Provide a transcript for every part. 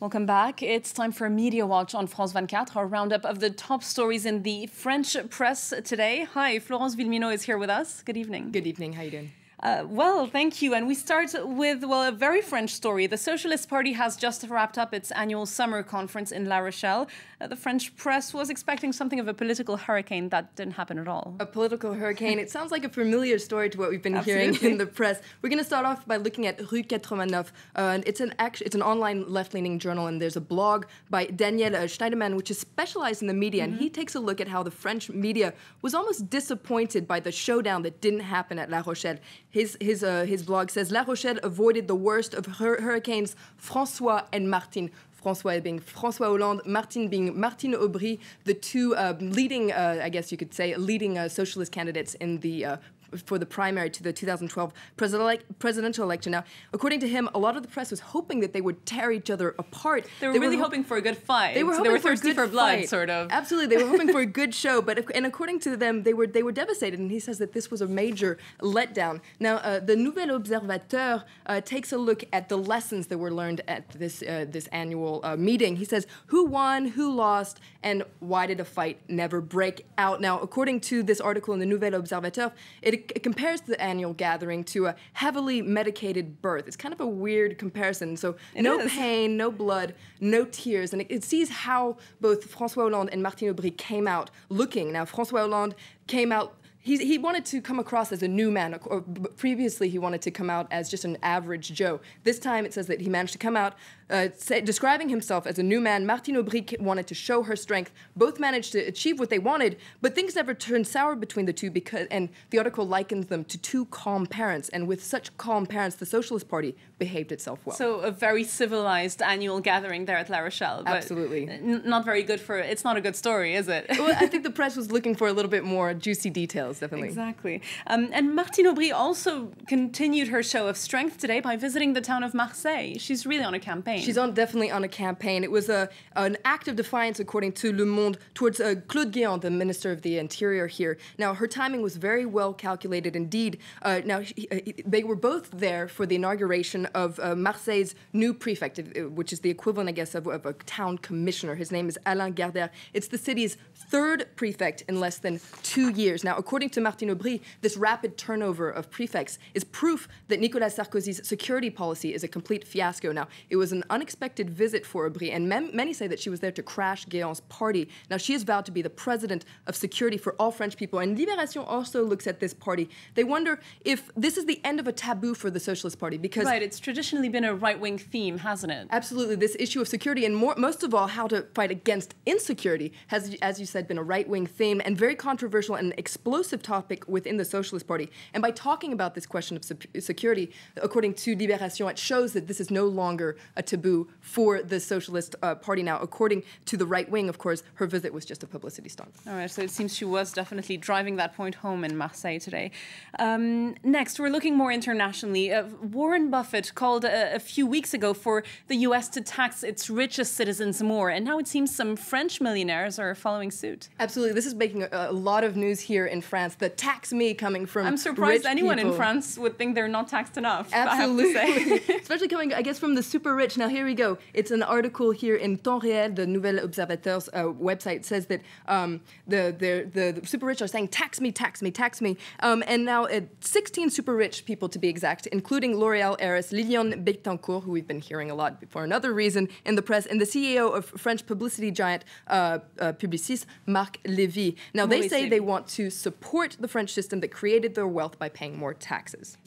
Welcome back. It's time for Media Watch on France 24, our roundup of the top stories in the French press today. Hi, Florence Villeminot is here with us. Good evening. Good evening. How are you doing? Well, thank you. And we start with, a very French story. The Socialist Party has just wrapped up its annual summer conference in La Rochelle. The French press was expecting something of a political hurricane. That didn't happen at all. A political hurricane. It sounds like a familiar story to what we've been hearing in the press. We're going to start off by looking at Rue 89. It's an online left-leaning journal, and there's a blog by Daniel Schneiderman, which is specialized in the media, and he takes a look at how the French media was almost disappointed by the showdown that didn't happen at La Rochelle. His blog says La Rochelle avoided the worst of hurricanes François and Martine. François being François Hollande, Martine being Martine Aubry, the two leading, I guess you could say, leading socialist candidates in the for the primary to the 2012 presidential election. Now, according to him, a lot of the press was hoping that they would tear each other apart. They were really hoping for a good fight. They were thirsty for blood, sort of. Absolutely, they were hoping for a good show. And according to them, they were devastated. And he says that this was a major letdown. Now, the Nouvel Observateur takes a look at the lessons that were learned at this annual meeting. He says who won, who lost, and why did a fight never break out? Now, according to this article in the Nouvel Observateur, it compares the annual gathering to a heavily medicated birth. It's kind of a weird comparison. So no pain, no blood, no tears. And it sees how both François Hollande and Martine Aubry came out looking. Now, François Hollande came out. He wanted to come across as a new man. Or previously, he wanted to come out as just an average Joe. This time, it says that he managed to come out describing himself as a new man. Martine Aubry wanted to show her strength. Both managed to achieve what they wanted, but things never turned sour between the two and the article likens them to two calm parents. And with such calm parents, the Socialist Party behaved itself well. So a very civilized annual gathering there at La Rochelle. But absolutely. Not very good for, it's not a good story, is it? Well, I think the press was looking for a little bit more juicy details, definitely. Exactly. And Martine Aubry also continued her show of strength today by visiting the town of Marseille. She's really on a campaign. She's definitely on a campaign. It was an act of defiance, according to Le Monde, towards Claude Guéant, the Minister of the Interior here. Now, her timing was very well calculated indeed. They were both there for the inauguration of Marseille's new prefect, which is the equivalent, I guess, of a town commissioner. His name is Alain Gardère. It's the city's third prefect in less than 2 years. Now, according to Martine Aubry, this rapid turnover of prefects is proof that Nicolas Sarkozy's security policy is a complete fiasco. Now, it was an unexpected visit for Aubry, and many say that she was there to crash Guéant's party. Now, she is vowed to be the president of security for all French people, and Libération also looks at this party. They wonder if this is the end of a taboo for the Socialist Party, because... Right, it's traditionally been a right-wing theme, hasn't it? Absolutely. This issue of security, and most of all, how to fight against insecurity, has, as you said, been a right-wing theme and very controversial and explosive topic within the Socialist Party. And by talking about this question of security, according to Libération, it shows that this is no longer a taboo for the Socialist Party now. According to the right wing, of course, her visit was just a publicity stunt. All right, so it seems she was definitely driving that point home in Marseille today. Next, we're looking more internationally. Warren Buffett called a few weeks ago for the U.S. to tax its richest citizens more, and now it seems some French millionaires are following suit. Absolutely. This is making a lot of news here in France. The tax me coming from I'm surprised anyone people. In France would think they're not taxed enough. Absolutely. I have to say. Especially coming, I guess, from the super rich. Now, here we go. It's an article here in Temps Réel, the Nouvel Observateur's website. It says that the super rich are saying, tax me, tax me, tax me. And now 16 super rich people, to be exact, including L'Oréal heiress Liliane Bettencourt, who we've been hearing a lot for another reason in the press, and the CEO of French publicity giant Publicis, Marc Lévy. Now, they say they want to support the French system that created their wealth by paying more taxes.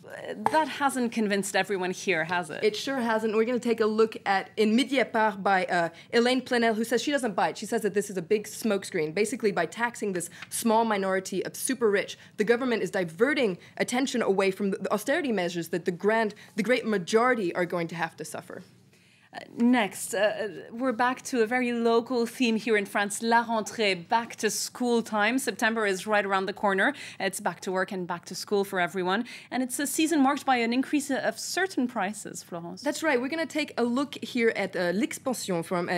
That hasn't convinced everyone here, has it? It sure hasn't. We're going to take a look at In Mediapart by Hélène Plenel, who says she doesn't buy it. She says that this is a big smokescreen. Basically, by taxing this small minority of super rich, the government is diverting attention away from the austerity measures that the great majority are going to have to suffer. Next, we're back to a very local theme here in France, La Rentrée, back to school time. September is right around the corner. It's back to work and back to school for everyone. And it's a season marked by an increase of certain prices, Florence. That's right. We're going to take a look here at L'Expansion from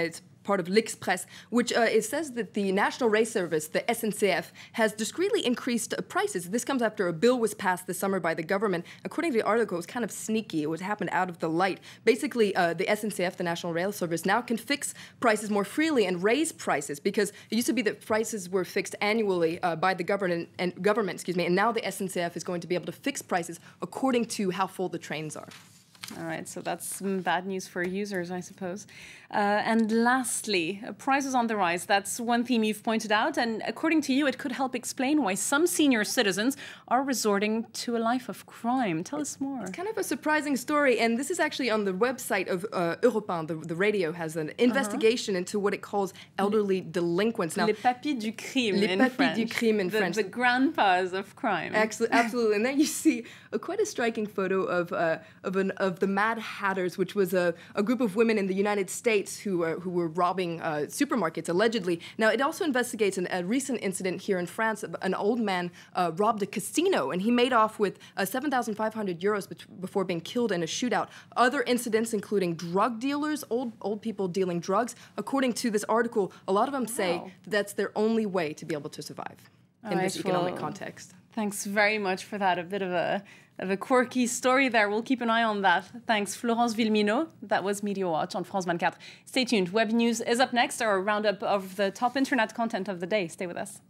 part of L'Express, which it says that the National Rail Service, the SNCF, has discreetly increased prices. This comes after a bill was passed this summer by the government. According to the article, it was kind of sneaky. It was happened out of the light. Basically, the SNCF, the National Rail Service, now can fix prices more freely and raise prices, because it used to be that prices were fixed annually by the government, and now the SNCF is going to be able to fix prices according to how full the trains are. All right, so that's bad news for users, I suppose. And lastly, prices on the rise. That's one theme you've pointed out. And according to you, it could help explain why some senior citizens are resorting to a life of crime. Tell us more. It's kind of a surprising story. And this is actually on the website of Europe 1. The radio has an investigation into what it calls elderly delinquents. Now, les papis du crime in French. The grandpas of crime. Absolutely. And then you see quite a striking photo of the Mad Hatters, which was a group of women in the United States who were robbing supermarkets, allegedly. Now, it also investigates a recent incident here in France. An old man robbed a casino, and he made off with 7,500 euros before being killed in a shootout. Other incidents, including drug dealers, old people dealing drugs. According to this article, a lot of them say that's their only way to be able to survive in this economic context. Thanks very much for that. A bit of a quirky story there. We'll keep an eye on that. Thanks, Florence Villeminot. That was Media Watch on France 24. Stay tuned. Web News is up next, our roundup of the top internet content of the day. Stay with us.